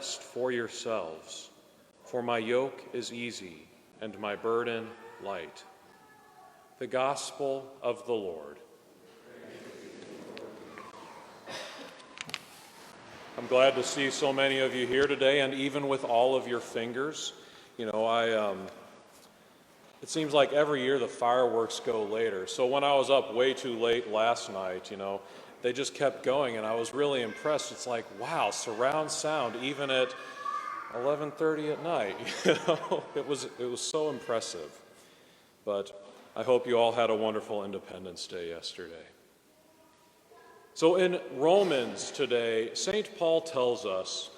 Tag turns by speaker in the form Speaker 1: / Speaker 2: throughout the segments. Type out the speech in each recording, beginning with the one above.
Speaker 1: rest for yourselves, for my yoke is easy and my burden light. The Gospel of the Lord. I'm glad to see so many of you here today, and even with all of your fingers. You know, it seems like every year the fireworks go later. So when I was up way too late last night, they just kept going, and I was really impressed. It's like, wow, surround sound even at 11:30 at night. It was so impressive. But I hope you all had a wonderful Independence Day yesterday. So in Romans today, St. Paul tells us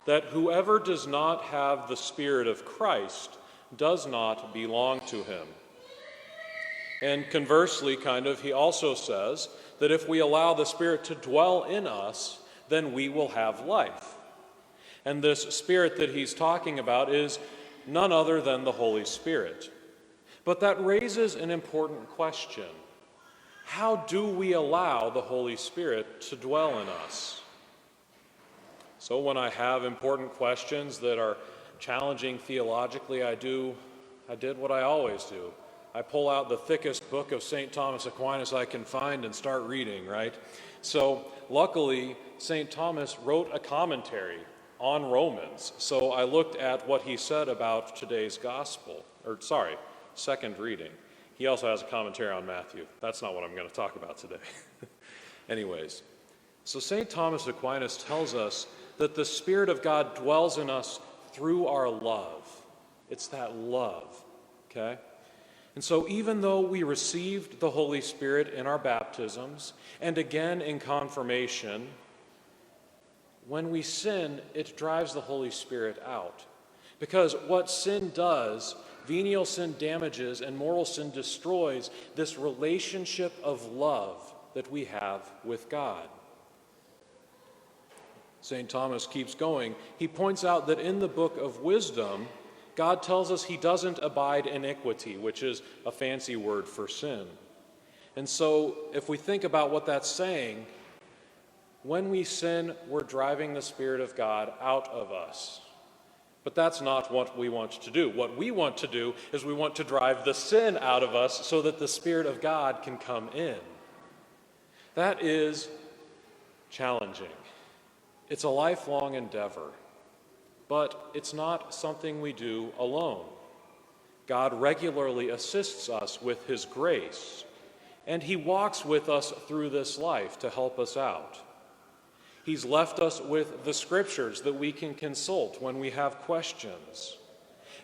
Speaker 1: that whoever does not have the Spirit of Christ does not belong to him. And conversely, he also says that if we allow the Spirit to dwell in us, then we will have life. And this Spirit that he's talking about is none other than the Holy Spirit. But that raises an important question. How do we allow the Holy Spirit to dwell in us? So when I have important questions that are challenging theologically, I did what I always do. I pull out the thickest book of St. Thomas Aquinas I can find and start reading, right? So luckily, St. Thomas wrote a commentary on Romans. So I looked at what he said about today's second reading. He also has a commentary on Matthew. That's not what I'm going to talk about today. Anyways, so St. Thomas Aquinas tells us that the Spirit of God dwells in us through our love. It's that love, okay? And so even though we received the Holy Spirit in our baptisms and again in confirmation, when we sin, it drives the Holy Spirit out. Because what sin does, venial sin damages and mortal sin destroys this relationship of love that we have with God. St. Thomas keeps going. He points out that in the book of Wisdom, God tells us he doesn't abide iniquity, which is a fancy word for sin. And so if we think about what that's saying, when we sin, we're driving the Spirit of God out of us. But that's not what we want to do. What we want to do is we want to drive the sin out of us so that the Spirit of God can come in. That is challenging. It's a lifelong endeavor, but it's not something we do alone. God regularly assists us with his grace, and he walks with us through this life to help us out. He's left us with the scriptures that we can consult when we have questions.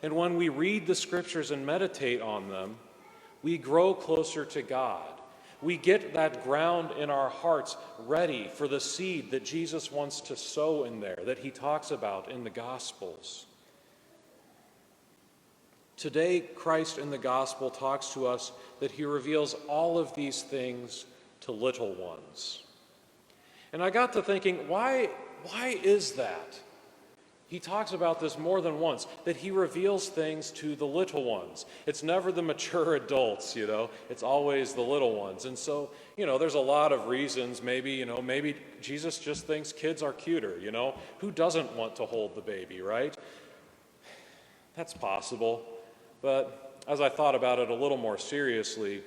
Speaker 1: And when we read the scriptures and meditate on them, we grow closer to God. We get that ground in our hearts ready for the seed that Jesus wants to sow in there, that he talks about in the Gospels. Today, Christ in the Gospel talks to us that he reveals all of these things to little ones. And I got to thinking, why is that? He talks about this more than once, that he reveals things to the little ones. It's never the mature adults, it's always the little ones. And so, there's a lot of reasons. Maybe Jesus just thinks kids are cuter, Who doesn't want to hold the baby, right? That's possible. But as I thought about it a little more seriously,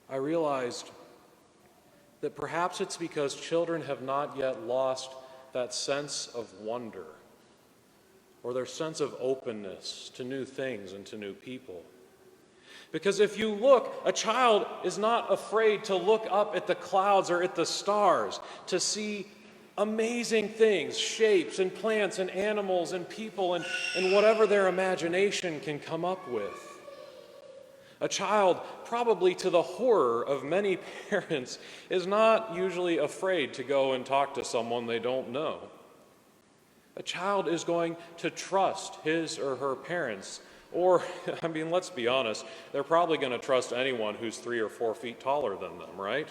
Speaker 1: I realized that perhaps it's because children have not yet lost that sense of wonder or their sense of openness to new things and to new people. Because if you look, a child is not afraid to look up at the clouds or at the stars to see amazing things, shapes and plants and animals and people and whatever their imagination can come up with. A child, probably to the horror of many parents, is not usually afraid to go and talk to someone they don't know. A child is going to trust his or her parents, or, let's be honest, they're probably going to trust anyone who's 3 or 4 feet taller than them, right?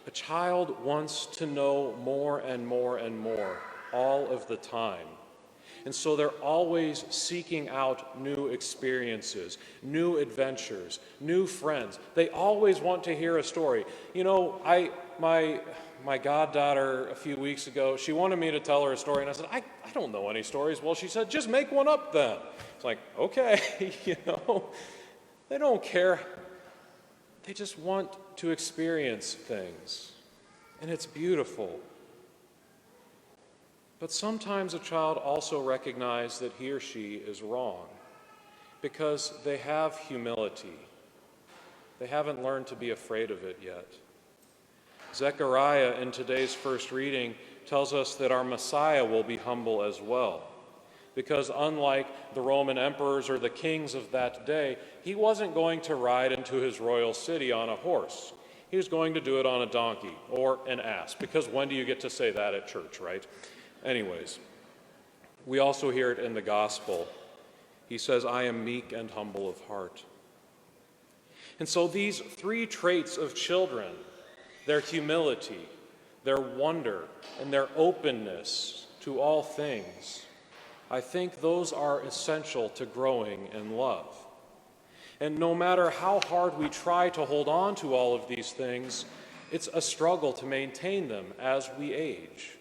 Speaker 1: A child wants to know more and more and more all of the time. And so they're always seeking out new experiences, new adventures, new friends. They always want to hear a story. You know, my goddaughter a few weeks ago, she wanted me to tell her a story, and I said, I don't know any stories. Well, she said, just make one up then. It's like, okay, they don't care. They just want to experience things, and it's beautiful. But sometimes a child also recognizes that he or she is wrong because they have humility. They haven't learned to be afraid of it yet. Zechariah, in today's first reading, tells us that our Messiah will be humble as well, because unlike the Roman emperors or the kings of that day, he wasn't going to ride into his royal city on a horse. He was going to do it on a donkey or an ass, because when do you get to say that at church, right? Anyways, we also hear it in the gospel. He says, I am meek and humble of heart. And so these three traits of children, their humility, their wonder, and their openness to all things, I think those are essential to growing in love. And no matter how hard we try to hold on to all of these things, it's a struggle to maintain them as we age.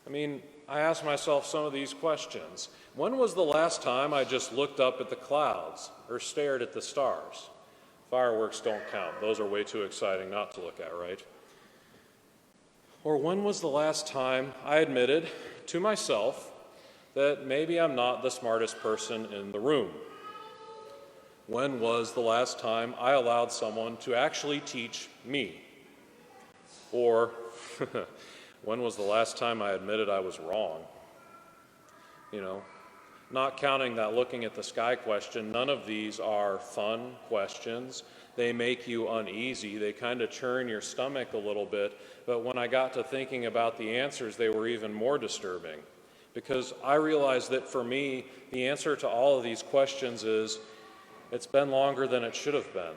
Speaker 1: I mean, I ask myself some of these questions. When was the last time I just looked up at the clouds or stared at the stars? Fireworks don't count. Those are way too exciting not to look at, right? Or when was the last time I admitted to myself that maybe I'm not the smartest person in the room? When was the last time I allowed someone to actually teach me? Or when was the last time I admitted I was wrong? Not counting that looking at the sky question, none of these are fun questions. They make you uneasy. They kind of churn your stomach a little bit. But when I got to thinking about the answers, they were even more disturbing. Because I realized that for me, the answer to all of these questions is, it's been longer than it should have been.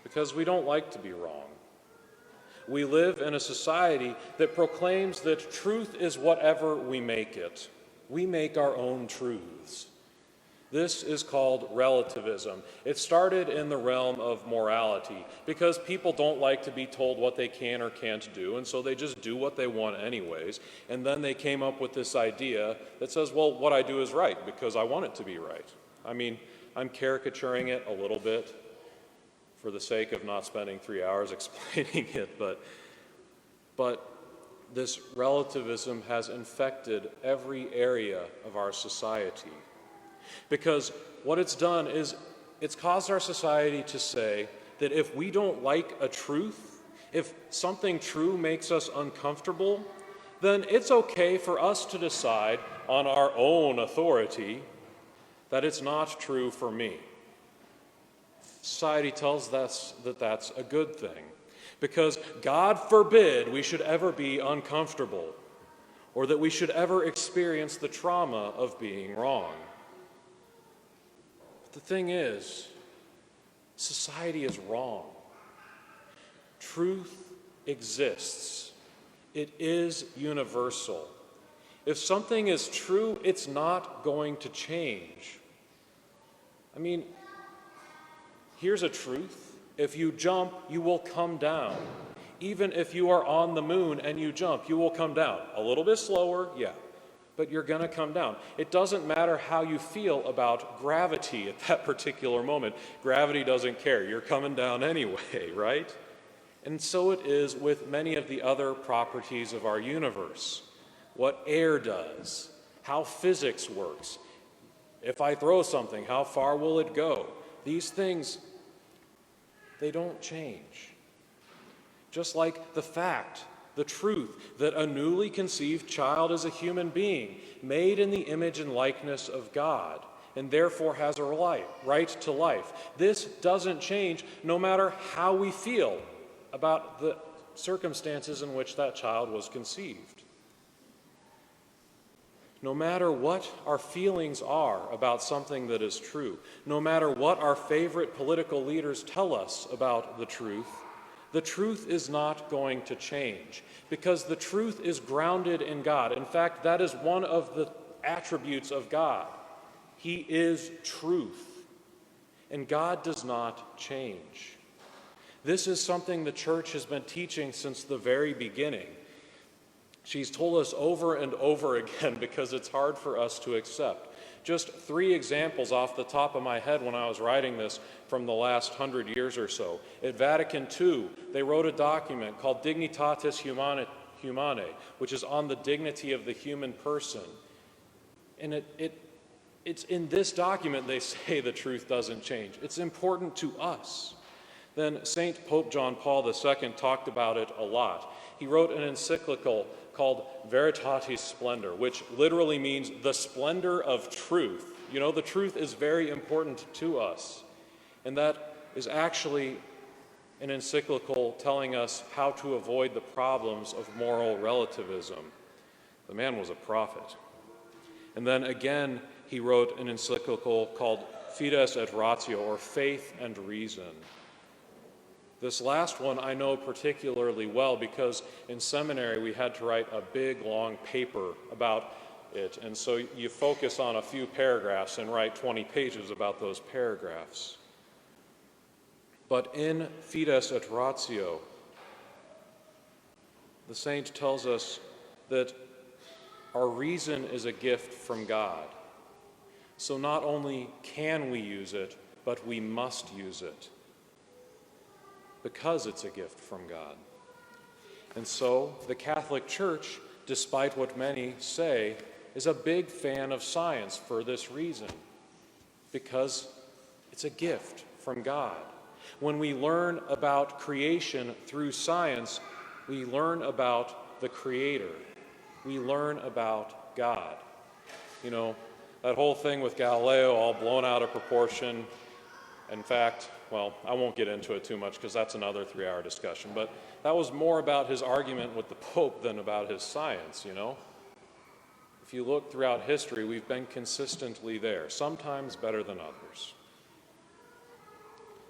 Speaker 1: Because we don't like to be wrong. We live in a society that proclaims that truth is whatever we make it. We make our own truths. This is called relativism. It started in the realm of morality because people don't like to be told what they can or can't do, and so they just do what they want anyways. And then they came up with this idea that says, well, what I do is right because I want it to be right. I mean, I'm caricaturing it a little bit for the sake of not spending 3 hours explaining it, but this relativism has infected every area of our society. Because what it's done is it's caused our society to say that if we don't like a truth, if something true makes us uncomfortable, then it's okay for us to decide on our own authority that it's not true for me. Society tells us that that's a good thing, because God forbid we should ever be uncomfortable or that we should ever experience the trauma of being wrong. But the thing is, society is wrong. Truth exists. It is universal. If something is true, it's not going to change. I mean, here's a truth. If you jump, you will come down. Even if you are on the moon and you jump, you will come down. A little bit slower, yeah, but you're going to come down. It doesn't matter how you feel about gravity at that particular moment. Gravity doesn't care. You're coming down anyway, right? And so it is with many of the other properties of our universe. What air does, how physics works. If I throw something, how far will it go? These things, they don't change. Just like the fact, the truth, that a newly conceived child is a human being, made in the image and likeness of God, and therefore has a right to life. This doesn't change no matter how we feel about the circumstances in which that child was conceived. No matter what our feelings are about something that is true, no matter what our favorite political leaders tell us about the truth, The truth is not going to change because the truth is grounded in God. In fact, that is one of the attributes of God. He is truth, and God does not change. This is something the church has been teaching since the very beginning. She's told us over and over again because it's hard for us to accept. Just 3 examples off the top of my head when I was writing this from the last 100 years or so. At Vatican II, they wrote a document called Dignitatis Humanae, which is on the dignity of the human person. And it's in this document they say the truth doesn't change. It's important to us. Then St. Pope John Paul II talked about it a lot. He wrote an encyclical called Veritatis Splendor, which literally means the splendor of truth. You know, the truth is very important to us. And that is actually an encyclical telling us how to avoid the problems of moral relativism. The man was a prophet. And then again, he wrote an encyclical called Fides et Ratio, or Faith and Reason. This last one I know particularly well because in seminary we had to write a big, long paper about it. And so you focus on a few paragraphs and write 20 pages about those paragraphs. But in Fides et Ratio, the saint tells us that our reason is a gift from God. So not only can we use it, but we must use it, because it's a gift from God. And so the Catholic Church, despite what many say, is a big fan of science for this reason, because it's a gift from God. When we learn about creation through science, we learn about the Creator. We learn about God. You know, that whole thing with Galileo all blown out of proportion. In fact, well, I won't get into it too much because that's another 3-hour discussion, but that was more about his argument with the Pope than about his science, you know? If you look throughout history, we've been consistently there, sometimes better than others.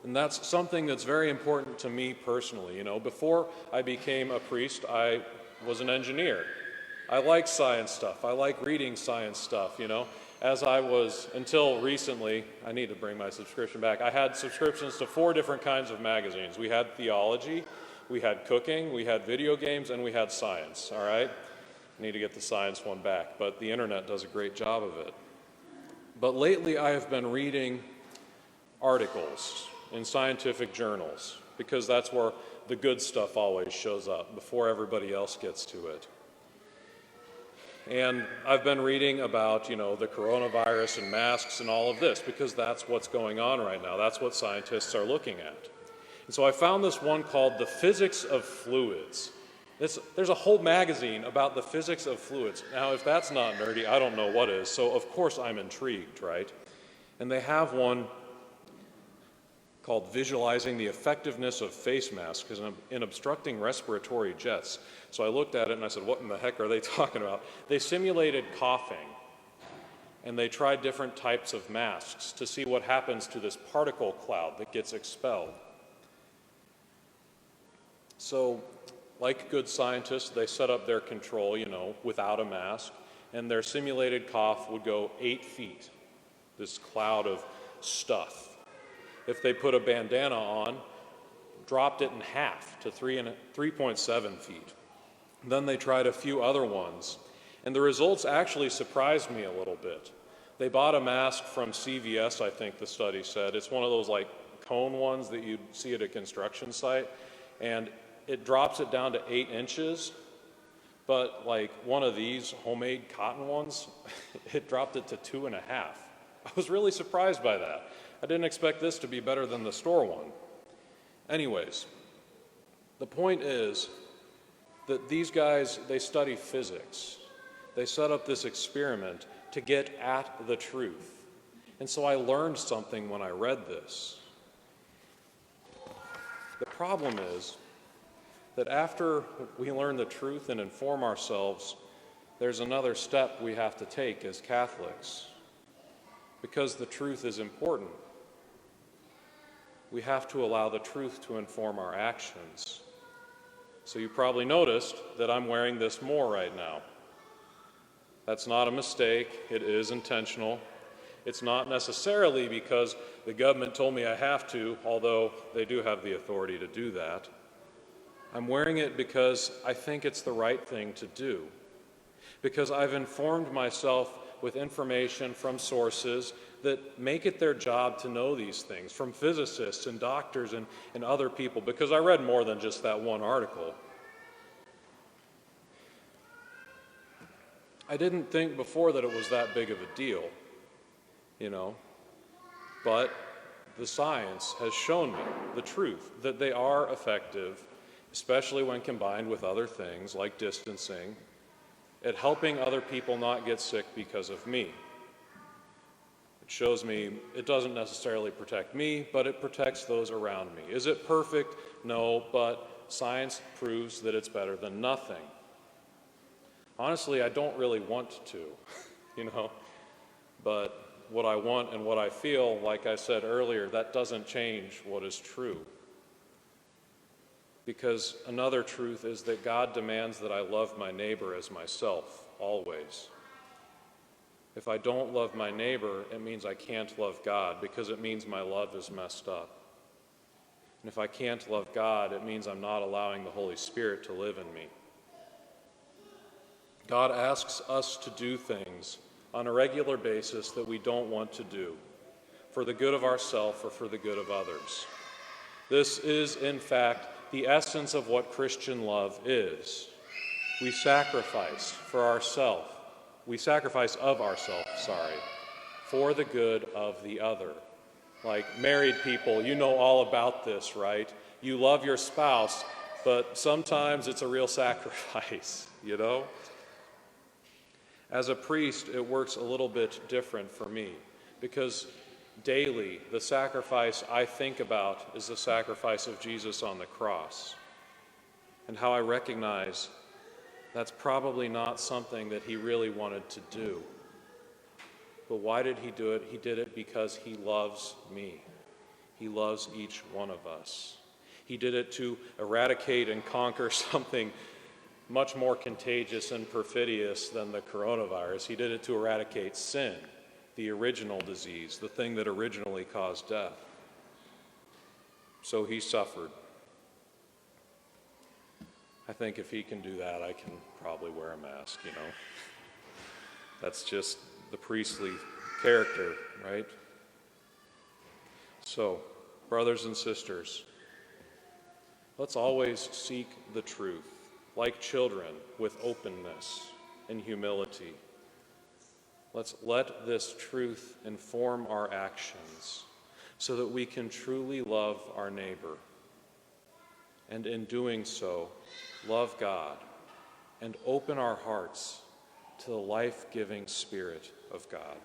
Speaker 1: And that's something that's very important to me personally. You know, before I became a priest, I was an engineer. I like science stuff. I like reading science stuff, you know. As I was, until recently, I need to bring my subscription back. I had subscriptions to 4 different kinds of magazines. We had theology, we had cooking, we had video games, and we had science, all right? I need to get the science one back, but the internet does a great job of it. But lately I have been reading articles in scientific journals because that's where the good stuff always shows up before everybody else gets to it. And I've been reading about, you know, the coronavirus and masks and all of this because that's what's going on right now. That's what scientists are looking at. And so I found this one called The Physics of Fluids. There's a whole magazine about the physics of fluids. Now, if that's not nerdy, I don't know what is. So, of course, I'm intrigued, right? And they have one called Visualizing the Effectiveness of Face Masks in Obstructing Respiratory Jets. So I looked at it and I said, what in the heck are they talking about? They simulated coughing, and they tried different types of masks to see what happens to this particle cloud that gets expelled. So, like good scientists, they set up their control, you know, without a mask, and their simulated cough would go 8 feet, this cloud of stuff. If they put a bandana on, dropped it in half to 3.7 feet. Then they tried a few other ones, and the results actually surprised me a little bit. They bought a mask from CVS, I think the study said. It's one of those like cone ones that you'd see at a construction site, and it drops it down to 8 inches, but like one of these homemade cotton ones, it dropped it to 2.5. I was really surprised by that. I didn't expect this to be better than the store one. Anyways, the point is that these guys, they study physics. They set up this experiment to get at the truth. And so I learned something when I read this. The problem is that after we learn the truth and inform ourselves, there's another step we have to take as Catholics, because the truth is important. we have to allow the truth to inform our actions. So you probably noticed that I'm wearing this more right now. That's not a mistake. It is intentional. It's not necessarily because the government told me I have to, although they do have the authority to do that. I'm wearing it because I think it's the right thing to do, because I've informed myself with information from sources that make it their job to know these things, from physicists and doctors and other people, because I read more than just that one article. I didn't think before that it was that big of a deal, but the science has shown me the truth, that they are effective, especially when combined with other things like distancing, at helping other people not get sick because of me. It shows me it doesn't necessarily protect me, but it protects those around me. Is it perfect? No, but science proves that it's better than nothing. Honestly, I don't really want to, but what I want and what I feel, like I said earlier, that doesn't change what is true. Because another truth is that God demands that I love my neighbor as myself, always. If I don't love my neighbor, it means I can't love God, because it means my love is messed up. And if I can't love God, it means I'm not allowing the Holy Spirit to live in me. God asks us to do things on a regular basis that we don't want to do, for the good of ourselves or for the good of others. This is, in fact, the essence of what Christian love is. We sacrifice for ourselves. We sacrifice of ourselves, for the good of the other. Like married people, you know all about this, right? You love your spouse, but sometimes it's a real sacrifice, As a priest, it works a little bit different for me, because daily, the sacrifice I think about is the sacrifice of Jesus on the cross, and how I recognize that's probably not something that he really wanted to do. But why did he do it? He did it because he loves me. He loves each one of us. He did it to eradicate and conquer something much more contagious and perfidious than the coronavirus. He did it to eradicate sin, the original disease, the thing that originally caused death. So he suffered. I think if he can do that, I can probably wear a mask, That's just the priestly character, right? So, brothers and sisters, let's always seek the truth, like children, with openness and humility. Let's let this truth inform our actions so that we can truly love our neighbor, and in doing so, love God and open our hearts to the life-giving Spirit of God.